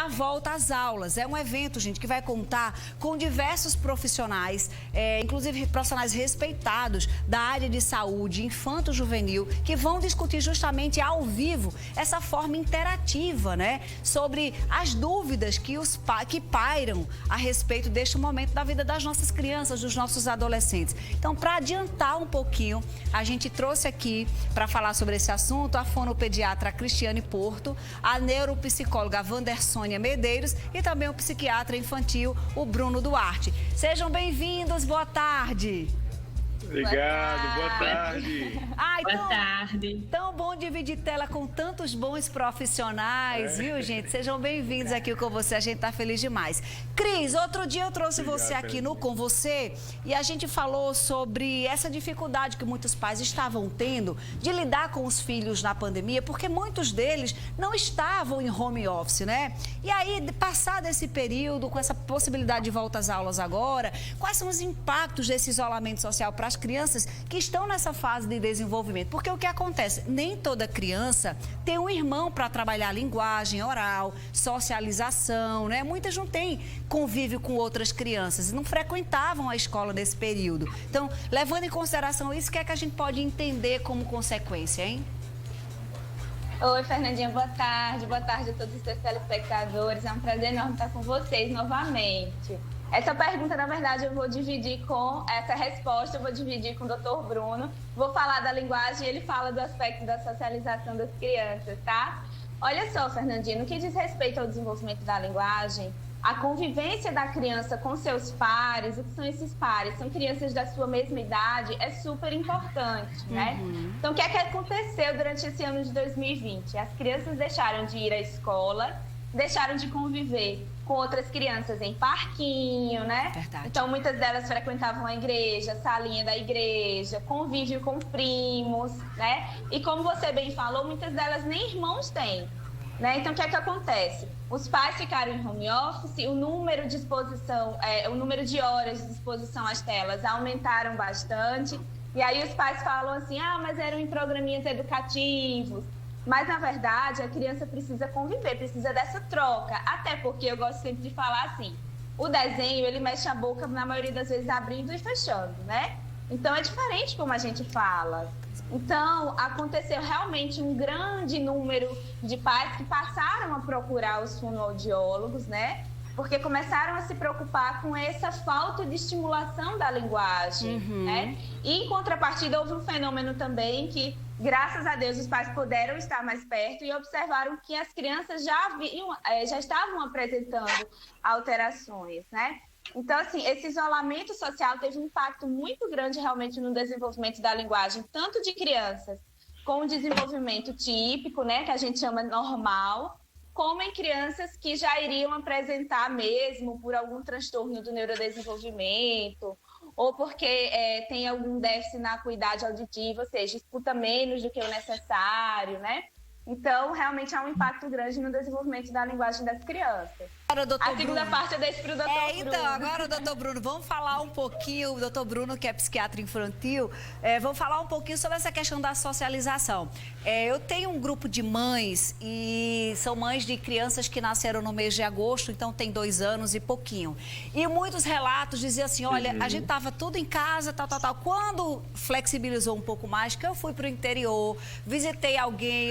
da volta às aulas. É um evento, gente, que vai contar com diversos profissionais, inclusive profissionais respeitados da área de saúde infanto-juvenil, que vão discutir justamente ao vivo essa forma interativa, né, sobre as dúvidas que pairam a respeito deste momento da vida das nossas crianças, dos nossos adolescentes. Então, para adiantar um pouquinho, a gente trouxe aqui para falar sobre esse assunto a fonopediatra Cristiane Porto, a neuropsicóloga Wandersônia Medeiros e também o psiquiatra infantil, o Bruno Duarte. Sejam bem-vindos, boa tarde. Obrigado, boa tarde. Boa tarde. Tão bom dividir tela com tantos bons profissionais, viu, gente? Sejam bem-vindos aqui com você, a gente tá feliz demais. Cris, outro dia eu trouxe você aqui no Com Você e a gente falou sobre essa dificuldade que muitos pais estavam tendo de lidar com os filhos na pandemia, porque muitos deles não estavam em home office, né? E aí, passado esse período, com essa possibilidade de volta às aulas agora, quais são os impactos desse isolamento social para as crianças que estão nessa fase de desenvolvimento? Porque o que acontece? Nem toda criança tem um irmão para trabalhar linguagem oral, socialização, né? Muitas não têm convívio com outras crianças e não frequentavam a escola nesse período. Então, levando em consideração isso, o que é que a gente pode entender como consequência, hein? Oi, Fernandinha, boa tarde a todos os seus telespectadores. É um prazer enorme estar com vocês novamente. Essa pergunta, na verdade, eu vou dividir com essa resposta, eu vou dividir com o Dr. Bruno. Vou falar da linguagem e ele fala do aspecto da socialização das crianças, tá? Olha só, Fernandinha, no que diz respeito ao desenvolvimento da linguagem, a convivência da criança com seus pares, o que são esses pares? São crianças da sua mesma idade, é super importante, né? Então, o que é que aconteceu durante esse ano de 2020? As crianças deixaram de ir à escola, deixaram de conviver com outras crianças em parquinho, né? Verdade. Então, muitas delas frequentavam a igreja, a salinha da igreja, convívio com primos, né? E como você bem falou, muitas delas nem irmãos têm, né? Então, o que é que acontece? Os pais ficaram em home office, o número de horas de exposição às telas aumentaram bastante. E aí os pais falam assim, mas eram em programinhas educativos. Mas, na verdade, a criança precisa conviver, precisa dessa troca. Até porque eu gosto sempre de falar assim, o desenho, ele mexe a boca, na maioria das vezes, abrindo e fechando, né? Então, é diferente como a gente fala. Então, aconteceu realmente um grande número de pais que passaram a procurar os fonoaudiólogos, né? Porque começaram a se preocupar com essa falta de estimulação da linguagem, né? E, em contrapartida, houve um fenômeno também que, graças a Deus, os pais puderam estar mais perto e observaram que as crianças já estavam apresentando alterações, né? Então, assim, esse isolamento social teve um impacto muito grande realmente no desenvolvimento da linguagem, tanto de crianças com o desenvolvimento típico, né, que a gente chama normal, como em crianças que já iriam apresentar mesmo por algum transtorno do neurodesenvolvimento, ou porque tem algum déficit na acuidade auditiva, ou seja, escuta menos do que o necessário, né? Então, realmente há um impacto grande no desenvolvimento da linguagem das crianças. Agora, a segunda parte eu deixo para o doutor Bruno. Então, agora, doutor Bruno, vamos falar um pouquinho, o doutor Bruno, que é psiquiatra infantil, vamos falar um pouquinho sobre essa questão da socialização. Eu tenho um grupo de mães, e são mães de crianças que nasceram no mês de agosto, então tem 2 anos e pouquinho. E muitos relatos diziam assim, olha, a gente estava tudo em casa, tal. Quando flexibilizou um pouco mais, que eu fui para o interior, visitei alguém,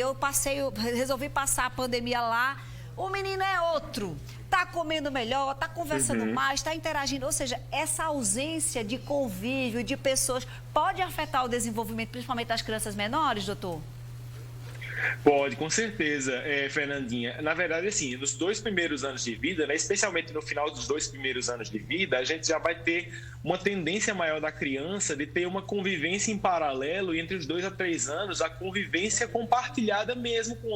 resolvi passar a pandemia lá, o menino é outro, tá comendo melhor, tá conversando mais, tá interagindo, ou seja, essa ausência de convívio de pessoas pode afetar o desenvolvimento, principalmente das crianças menores, doutor? Pode, com certeza, Fernandinha. Na verdade, assim, nos 2 primeiros anos de vida, né, especialmente no final dos 2 primeiros anos de vida, a gente já vai ter uma tendência maior da criança de ter uma convivência em paralelo, e entre os 2 a 3 anos, a convivência compartilhada mesmo com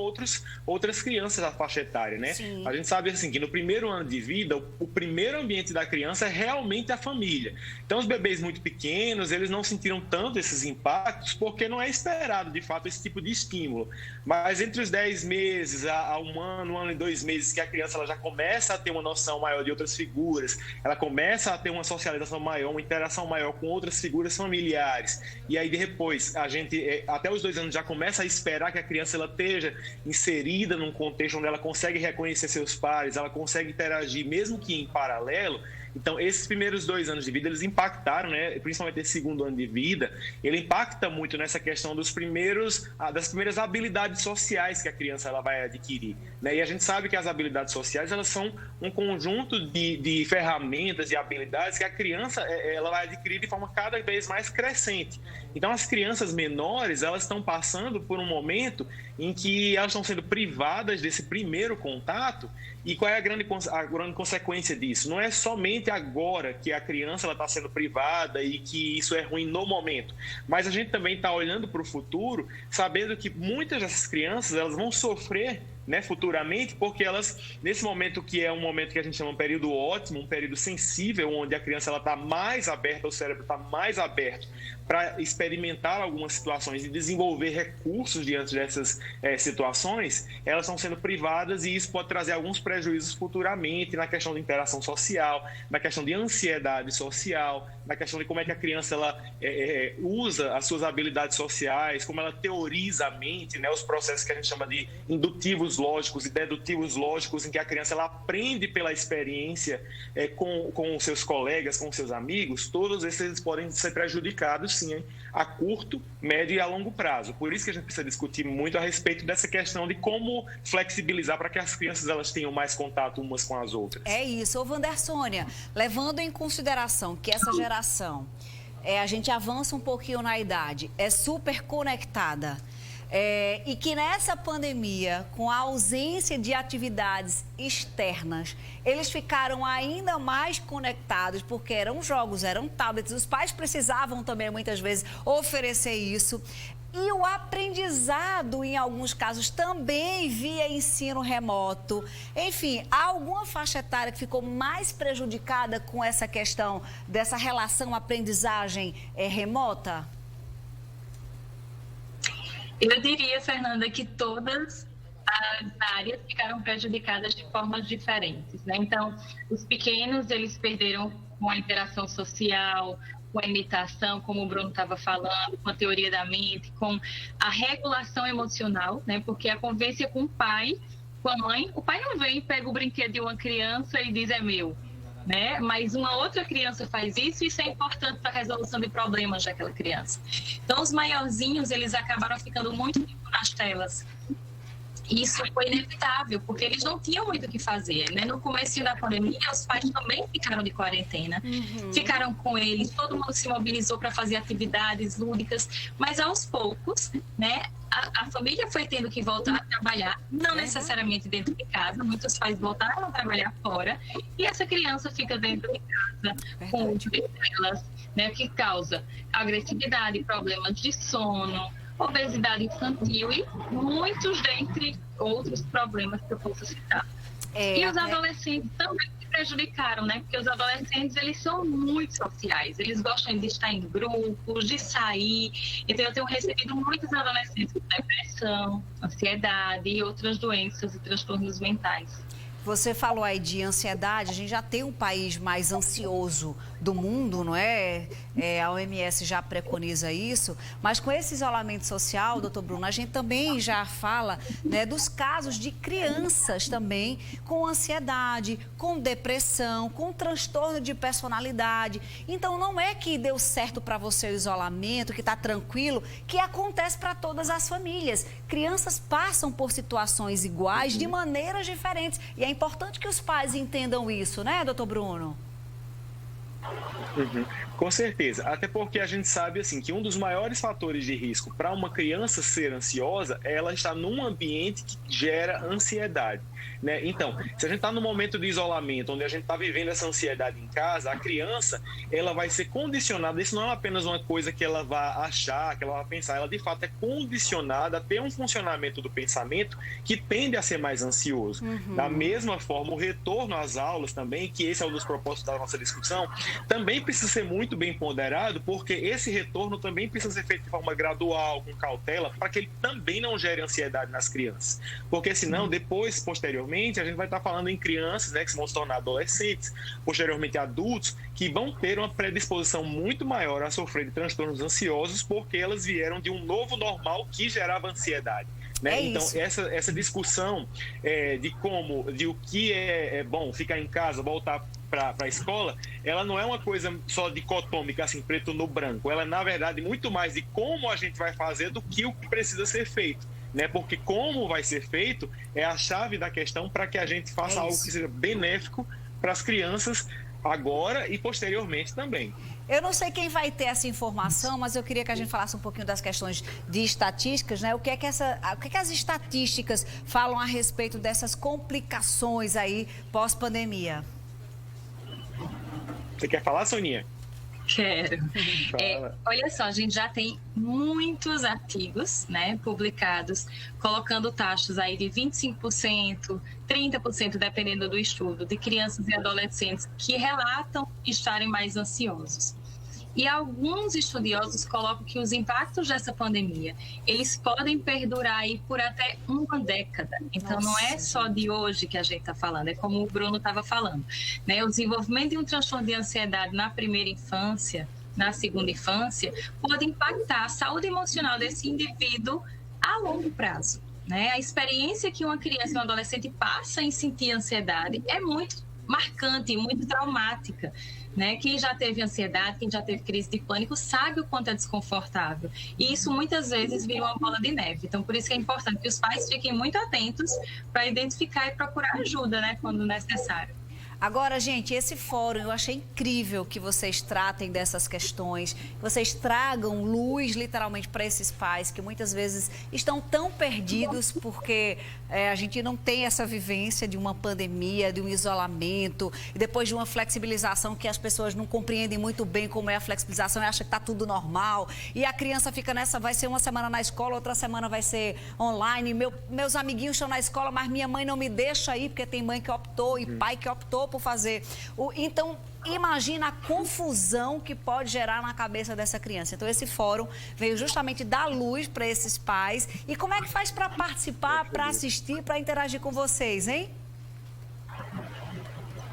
outras crianças da faixa etária, né? Sim. A gente sabe, assim, que no primeiro ano de vida, o primeiro ambiente da criança é realmente a família. Então, os bebês muito pequenos, eles não sentiram tanto esses impactos, porque não é esperado, de fato, esse tipo de estímulo. Mas entre os 10 meses a um ano e 2 meses, que a criança ela já começa a ter uma noção maior de outras figuras, ela começa a ter uma socialização maior, uma interação maior com outras figuras familiares. E aí depois, a gente, até os 2 anos, já começa a esperar que a criança ela esteja inserida num contexto onde ela consegue reconhecer seus pares, ela consegue interagir, mesmo que em paralelo. Então, esses primeiros 2 anos de vida, eles impactaram, né? Principalmente esse 2º ano de vida, ele impacta muito nessa questão das primeiras habilidades sociais que a criança ela vai adquirir, né? E a gente sabe que as habilidades sociais, elas são um conjunto de ferramentas, de habilidades que a criança ela vai adquirir de forma cada vez mais crescente. Então, as crianças menores, elas estão passando por um momento em que elas estão sendo privadas desse primeiro contato. E qual é a grande consequência disso? Não é somente agora que a criança está sendo privada e que isso é ruim no momento, mas a gente também está olhando para o futuro, sabendo que muitas dessas crianças elas vão sofrer, né, futuramente, porque elas, nesse momento que é um momento que a gente chama de período ótimo, um período sensível, onde a criança está mais aberta, o cérebro está mais aberto para experimentar algumas situações e desenvolver recursos diante dessas situações, elas estão sendo privadas e isso pode trazer alguns prejuízos futuramente na questão de interação social, na questão de ansiedade social, na questão de como é que a criança ela, usa as suas habilidades sociais, como ela teoriza a mente, né, os processos que a gente chama de indutivos lógicos e dedutivos lógicos, em que a criança ela aprende pela experiência com os seus colegas, com os seus amigos. Todos esses podem ser prejudicados, sim, a curto, médio e a longo prazo. Por isso que a gente precisa discutir muito a respeito dessa questão de como flexibilizar para que as crianças elas tenham mais contato umas com as outras. É isso. Ô, Wandersônia, levando em consideração que essa geração, a gente avança um pouquinho na idade, é super conectada, e que nessa pandemia, com a ausência de atividades externas, eles ficaram ainda mais conectados, porque eram jogos, eram tablets, os pais precisavam também muitas vezes oferecer isso. E o aprendizado, em alguns casos, também via ensino remoto. Enfim, há alguma faixa etária que ficou mais prejudicada com essa questão dessa relação aprendizagem remota? Eu diria, Fernanda, que todas as áreas ficaram prejudicadas de formas diferentes, né? Então, os pequenos, eles perderam com a interação social, com a imitação, como o Bruno estava falando, com a teoria da mente, com a regulação emocional, né? Porque a convivência com o pai, com a mãe, o pai não vem, pega o brinquedo de uma criança e diz é meu, né? Mas uma outra criança faz isso e isso é importante para a resolução de problemas daquela criança. Então, os maiorzinhos, eles acabaram ficando muito tempo nas telas. Isso foi inevitável, porque eles não tinham muito o que fazer, né? No começo da pandemia, os pais também ficaram de quarentena, ficaram com eles, todo mundo se mobilizou para fazer atividades lúdicas, mas aos poucos, né? A família foi tendo que voltar a trabalhar, não necessariamente dentro de casa, muitos pais voltaram a trabalhar fora, e essa criança fica dentro de casa com telas, né? Que causa agressividade, problemas de sono, obesidade infantil e muitos dentre outros problemas que eu posso citar. E os adolescentes também se prejudicaram, né? Porque os adolescentes, eles são muito sociais, eles gostam de estar em grupos, de sair. Então, eu tenho recebido muitos adolescentes com depressão, ansiedade e outras doenças e transtornos mentais. Você falou aí de ansiedade, a gente já tem um país mais ansioso do mundo, não é? A OMS já preconiza isso, mas com esse isolamento social, doutor Bruno, a gente também já fala, né, dos casos de crianças também com ansiedade, com depressão, com transtorno de personalidade. Então, não é que deu certo para você o isolamento, que está tranquilo, que acontece para todas as famílias. Crianças passam por situações iguais de maneiras diferentes. E é importante que os pais entendam isso, né, doutor Bruno? Com certeza, até porque a gente sabe assim que um dos maiores fatores de risco para uma criança ser ansiosa é ela estar num ambiente que gera ansiedade. né? Então, se a gente está no momento de isolamento, onde a gente está vivendo essa ansiedade em casa, a criança, ela vai ser condicionada, isso não é apenas uma coisa que ela vai achar, que ela vai pensar, ela de fato é condicionada a ter um funcionamento do pensamento que tende a ser mais ansioso. Da mesma forma, o retorno às aulas também, que esse é um dos propósitos da nossa discussão, também precisa ser muito bem ponderado, porque esse retorno também precisa ser feito de forma gradual, com cautela, para que ele também não gere ansiedade nas crianças. Porque senão, depois, posteriormente, a gente vai estar falando em crianças, né, que vão se tornar adolescentes, posteriormente adultos, que vão ter uma predisposição muito maior a sofrer de transtornos ansiosos, porque elas vieram de um novo normal que gerava ansiedade. Né? Então, essa discussão de o que é bom ficar em casa, voltar para a escola, ela não é uma coisa só dicotômica, assim, preto no branco. Ela é, na verdade, muito mais de como a gente vai fazer do que o que precisa ser feito. Né? Porque como vai ser feito é a chave da questão para que a gente faça algo que seja benéfico para as crianças agora e posteriormente também. Eu não sei quem vai ter essa informação, mas eu queria que a gente falasse um pouquinho das questões de estatísticas, né? O que é que as estatísticas falam a respeito dessas complicações aí pós-pandemia? Você quer falar, Soninha? Quero. Olha só, a gente já tem muitos artigos, né, publicados, colocando taxas aí de 25%, 30%, dependendo do estudo, de crianças e adolescentes que relatam estarem mais ansiosos. E alguns estudiosos colocam que os impactos dessa pandemia, eles podem perdurar aí por até uma década. Então, não é só de hoje que a gente está falando, é como o Bruno estava falando, né? O desenvolvimento de um transtorno de ansiedade na primeira infância, na segunda infância, pode impactar a saúde emocional desse indivíduo a longo prazo, né? A experiência que uma criança e um adolescente passa em sentir ansiedade é muito marcante, muito traumática. Né? Quem já teve ansiedade, quem já teve crise de pânico, sabe o quanto é desconfortável. E isso muitas vezes vira uma bola de neve. Então, por isso que é importante que os pais fiquem muito atentos para identificar e procurar ajuda, né, quando necessário. Agora, gente, esse fórum, eu achei incrível que vocês tratem dessas questões, que vocês tragam luz, literalmente, para esses pais que muitas vezes estão tão perdidos porque a gente não tem essa vivência de uma pandemia, de um isolamento, e depois de uma flexibilização que as pessoas não compreendem muito bem como é a flexibilização e acham que está tudo normal. E a criança fica nessa, vai ser uma semana na escola, outra semana vai ser online. Meus amiguinhos estão na escola, mas minha mãe não me deixa ir, porque tem mãe que optou e pai que optou por fazer. Então, imagina a confusão que pode gerar na cabeça dessa criança. Então, esse fórum veio justamente dar luz para esses pais. E como é que faz para participar, para assistir, para interagir com vocês, hein?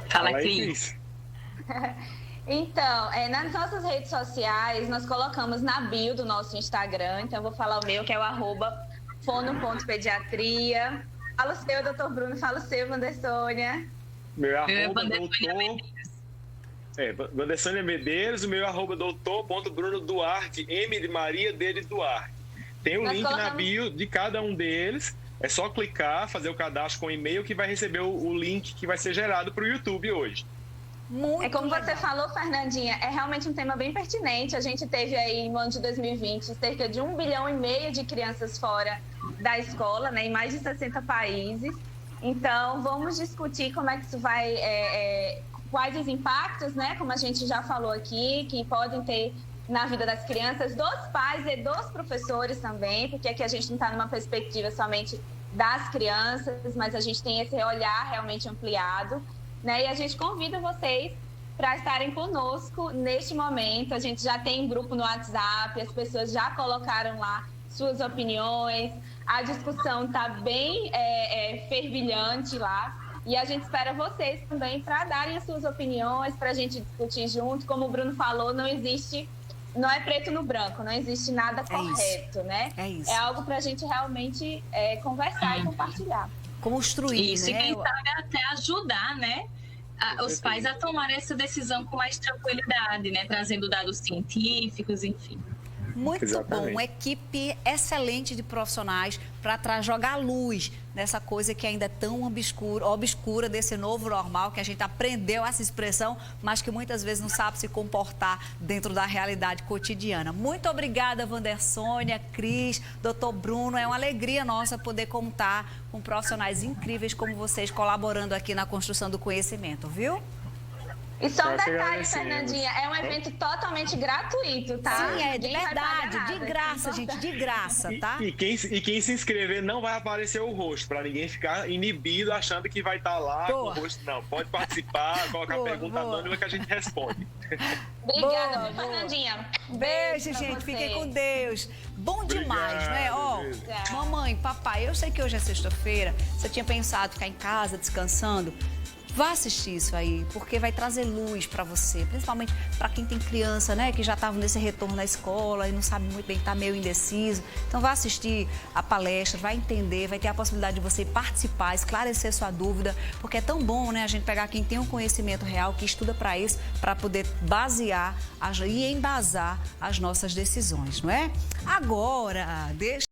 Fala, Cris. Então, nas nossas redes sociais, nós colocamos na bio do nosso Instagram. Então, eu vou falar o meu, que é o @fono.pediatria. Fala o seu, doutor Bruno. Fala o seu, Wandersônia. Meu arroba Wandersônia Medeiros, o meu arroba doutor.bruno Duarte, M de Maria, D de Duarte. Tem o link na bio de cada um deles. É só clicar, fazer o cadastro com e-mail que vai receber o link que vai ser gerado para o YouTube hoje. Muito como legal. Você falou, Fernandinha, é realmente um tema bem pertinente. A gente teve aí no ano de 2020 cerca de 1,5 bilhão de crianças fora da escola, né, em mais de 60 países. Então, vamos discutir como é que isso vai, quais os impactos, né, como a gente já falou aqui, que podem ter na vida das crianças, dos pais e dos professores também, porque aqui a gente não está numa perspectiva somente das crianças, mas a gente tem esse olhar realmente ampliado, né, e a gente convida vocês para estarem conosco neste momento. A gente já tem grupo no WhatsApp, as pessoas já colocaram lá suas opiniões, a discussão está bem fervilhante lá e a gente espera vocês também para darem as suas opiniões, para a gente discutir junto. Como o Bruno falou, não é preto no branco, não existe nada correto, né? É isso. É algo para a gente realmente conversar e compartilhar. Construir, isso, né? E quem sabe até ajudar, né? Os pais a tomar essa decisão com mais tranquilidade, né? Trazendo dados científicos, enfim. Muito Exatamente. bom, uma equipe excelente de profissionais para jogar luz nessa coisa que ainda é tão obscura desse novo normal, que a gente aprendeu essa expressão, mas que muitas vezes não sabe se comportar dentro da realidade cotidiana. Muito obrigada, Wandersônia, Cris, doutor Bruno. É uma alegria nossa poder contar com profissionais incríveis como vocês colaborando aqui na construção do conhecimento, viu? E só um Nós que detalhe, agradecemos. Fernandinha, é um evento totalmente gratuito, tá? Sim, é de Ninguém vai pagar verdade, de nada, graça, isso é gente, de graça, tá? E quem se inscrever não vai aparecer o rosto, para ninguém ficar inibido achando que vai estar lá Boa. com o rosto. Não, pode participar, colocar Boa, pergunta boa. anônima que a gente responde. Obrigada, Boa, viu, boa. Fernandinha? Beijo, pra gente. você. Fiquem com Deus. Bom demais, Obrigado, né? Ó, beijo. mamãe, papai, eu sei que hoje é sexta-feira. Você tinha pensado ficar em casa descansando? Vá assistir isso aí, porque vai trazer luz para você, principalmente para quem tem criança, né, que já estava nesse retorno na escola e não sabe muito bem, está meio indeciso. Então vá assistir a palestra, vai entender, vai ter a possibilidade de você participar, esclarecer sua dúvida, porque é tão bom, né, a gente pegar quem tem um conhecimento real, que estuda para isso, para poder basear e embasar as nossas decisões, não é? Agora, deixa